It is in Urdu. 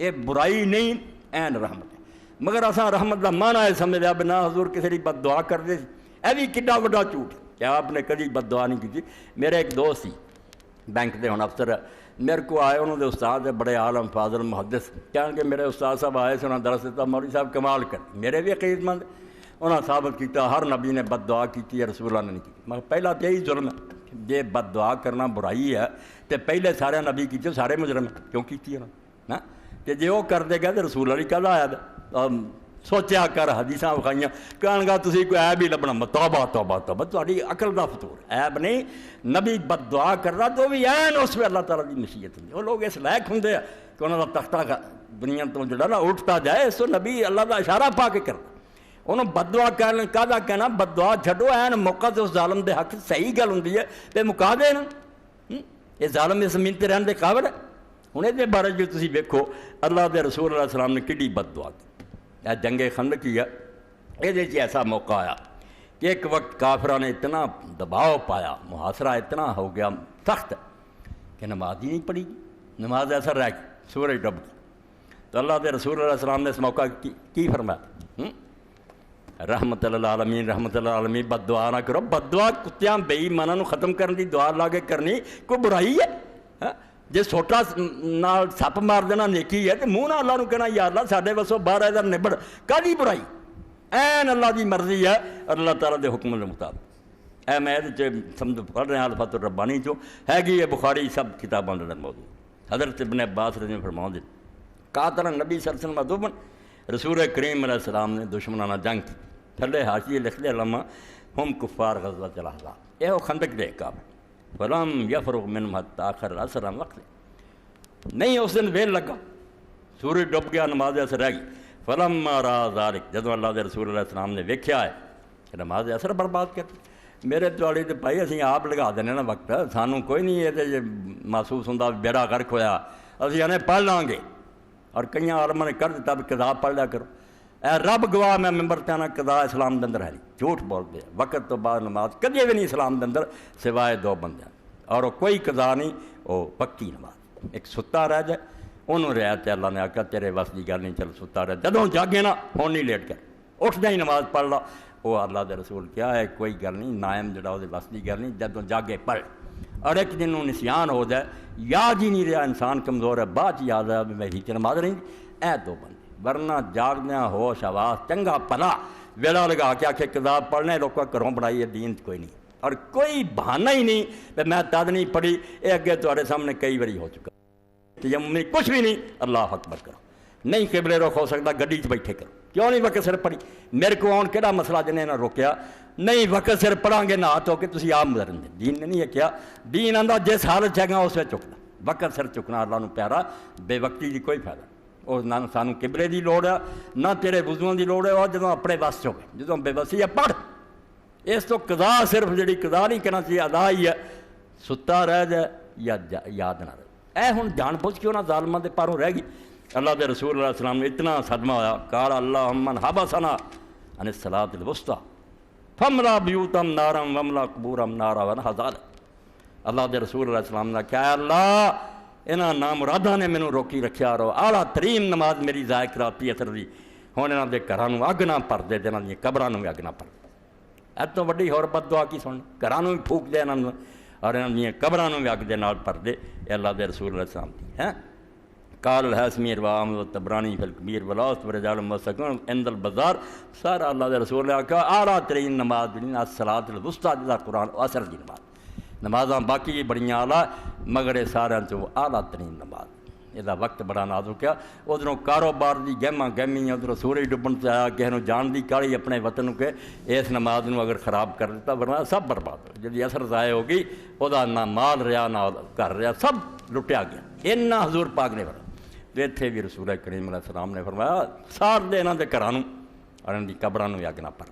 یہ برائی نہیں این رحمت ہے، مگر اساں رحمت کا مانا ہے سمجھ لیا بنا حضور کسی کی بد دعا کرتے یہ بھی کڈا وڈا جھوٹ کہ آپ نے کدی بد دعا نہیں کی۔ میرے ایک دوست سی بینک دے ہن افسر میرے کو آئے، انہوں نے استاد بڑے عالم فاضل محدث کہنے کہ میرے استاد صاحب آئے سے انہوں نے درس دیتا مولوی صاحب کمال کر، میرے بھی عقیدت مند انہوں نے ثابت کیتا ہر نبی نے بد دعا کی ہے، رسول اللہ نے نہیں کی۔ مگر پہلا تو یہی ظلم ہے جے بد دعا کرنا برائی ہے تو پہلے سارے نبی کی سارے مجرم ہیں کیوں کی نا کہ جے وہ کر دے گا تو رسول اللہ کہہ آیا سوچیا کر حدیث وکھائیاں کہن گا تسی کوئی عیب ہی لبنا توبہ توبہ توبہ تہاڈی عقل دا فطور عیب نہیں، نبی بد دعا کردا تو بھی این اس میں اللہ تعالیٰ دی مشیت ہوندی، وہ لوگ اس لائق ہوندے کہ انہاں دا تختہ دنیا تو جڑا نا اٹھتا جائے اس تو نبی اللہ دا اشارہ پا کے کردا، انہوں بد دعا کرنے کا کہنا بد دعا چھڈو این موقع تو اس ظالم دے حق صحیح گل ہوندی ہے تے مکا دے نا، یہ ظالم اس زمین تے رہن دے قابل ہے۔ ہن یہ بارے جو تسی ویکھو اللہ دے رسول اللہ علیہ السلام نے کڈی بد دعا کی، یہ جنگ خندق کی ہے، یہ ایسا موقع آیا کہ ایک وقت کافرہ نے اتنا دباؤ پایا، محاصرہ اتنا ہو گیا سخت کہ نماز ہی نہیں پڑھی گی، نماز ایسا رہ گئی، سورج ڈب گئی۔ تو اللہ دے رسول اللہ علیہ السلام نے اس موقع کی فرمایا رحمت اللہ عالمین رحمت اللہ عالمین بد دعا نہ کرو، بد دعا کتیاں بے ایماناں ختم کرنے دی دعا لا کے کرنی کوئی برائی ہے؟ جے سوٹا نال سپ مار دینا نیکی ہے تو منہ نہ اللہ نو کہنا یا اللہ ساڈے وسوں باہر ادھر نبڑ، کاہدی برائی؟ این اللہ دی مرضی ہے اللہ تعالیٰ دے حکم دے مطابق۔ اے میں سمجھ پڑھ رہے ہیں الفت الربانی چوں ہے گی یہ بخاری سب کتاباں دے اندر موجود۔ حضرت ابن عباس رضی اللہ فرماؤں دے قاتل نبی صلی اللہ علیہ وسلم مدوبن رسول کریم علیہ السلام نے دشمنانہ جنگ کی، تھلے حاشیے لکھ دے علماء ہم کفار غزوۃ الاحزاب، یہ خندق دے کعب فلم یفرغ منہم حتی آخر العصر وقت نہیں اس دن ویل لگا، سورج ڈب گیا، نماز اثر رہ گئی۔ فلما را ذالک جدو اللہ دے رسول اللہ السلام نے ویکھیا ہے کہ نماز اثر برباد کرتی، میرے تواڈی تے بھائی اسی آپ لگا دینے نا وقت، سانوں کوئی نہیں یہ محسوس ہوندا بیڑا غرق ہویا، اسی آنے پڑھ لیں گے، اور کئی عالماں نے کر دیتا بھی قضا پڑھ لیا کرو۔ اے رب گواہ میں ممبر تے آنا قضا اسلام دے اندر ہے نہیں، جھوٹ بول دے، وقت تو بعد نماز کدی بھی نہیں اسلام دے اندر سوائے دو بندے، اور کوئی قضا نہیں، وہ پکی نماز۔ ایک ستا رہ جائے انہوں رعایت اللہ نے آکھا تیرے وس دی گل نہیں، چل ستا رہ جدوں جاگے نا ہون نہیں لیٹ کر اٹھدا ہی نماز پڑھ لا، وہ اللہ دے رسول کیا ہے کوئی گل نہیں، نائم جڑا وہ وس دی گل نہیں، جدوں جاگے پڑھ۔ اور ایک دن نسیان ہو جائے، یاد ہی نہیں رہا، انسان کمزور ہے، بعد یاد آیا بھی میری نماز نہیں، اے دو بندے، ورنہ جاگدیاں ہوش آواز چنگا پلا ویلا لگا کے آکھے قضا پڑھنے لوگوں گھروں بنائی ہے، دین کوئی نہیں، اور کوئی بہانہ ہی نہیں کہ میں تد نہیں پڑھی، یہ اگے تہاڈے سامنے کئی باری ہو چکا، تیمم کچھ بھی نہیں، اللہ اکبر کرو، نہیں قبلے رخ ہو سکتا گڈی چ بیٹھے کرو، کیوں نہیں وقت سر پڑھی؟ میرے کو آن کہڑا مسئلہ جنہیں نہ روکیا، نہیں وقت سر پڑھاں گے نہ ہو کے تسی آپ مدرن دے، دین نے نہیں ہے کیا، دین آندا جس حالت چاہے گا اس میں چکنا، وقت سر چکنا اللہ نو پیارا، بے وقتی دی کوئی فائدہ اور نہ سانوں قبلے دی لوڑ ہے نہ تیرے وضوؤں دی لوڑ ہے، اور جدوں اپنے بس چ ہوے جدوں بے بسی ہے پڑھ، اس تو قضا صرف جڑی قضا نہیں کرنا چاہیے ادا ہی ہے، ستا رہ جائے یا یاد نہ رہے، اے ہن جان بوجھ کے انہاں ظالماں دے پاروں رہ گئی۔ اللہ دے رسول اللہ علیہ السلام نے اتنا صدمہ ہویا، قال اللہم من حبسنا عن الصلاۃ الوسطی فاملا بیوتہم نارا واملا قبورہم نارا ونہذال، اللہ دے رسول اللہ علیہ السلام نے کہا اللہ انہاں نامراداں نے مینوں روکی رکھیا رو، اعلیٰ ترین نماز میری ضائع کراتی اثر دی، ہن انہاں دے گھراں نوں اگ نہ پر دے، انہاں دی قبراں نوں اگ نہ پر دے، اے تو وڈی ہور بد دعا کی سن، گھراں نوں پھونک دے انہاں نوں اور انہاں دی قبراں نوں اگ دے نال پر دے، اے اللہ دے رسول اللہ علیہ السلام دی ہیں۔ قال الحاسمی روام والطبرانی فی الکبیر والاوسط ورجال موثقون عند البزار، سارا اللہ دے رسول نے آکھا اعلیٰ ترین نماز جڑی الصلاۃ الوسطیٰ جدا قرآن اثر دی نماز، نمازاں باقی بڑیاں اعلیٰ مگر یہ سارے وہ اعلیٰ ترین نماز، یہ وقت بڑا نازک ہے، ادھروں کاروبار دی گہما گہمی، ادھروں سورج ڈبن سے آیا، کسی جان دی کالی اپنے وطن کے، اس نماز نو اگر خراب کر دیتا ورنہ سب برباد ہو، جدی اثر ضائع ہو گئی وہ نہ مال رہا نہ گھر رہا، سب لٹیا گیا، اینا حضور پاک نے فرمایا۔ اتنے بھی رسول کریم علیہ السلام نے فرمایا سار دے انہاں دے گھراں نوں اور انہاں دی قبراں نوں اگ نہ پر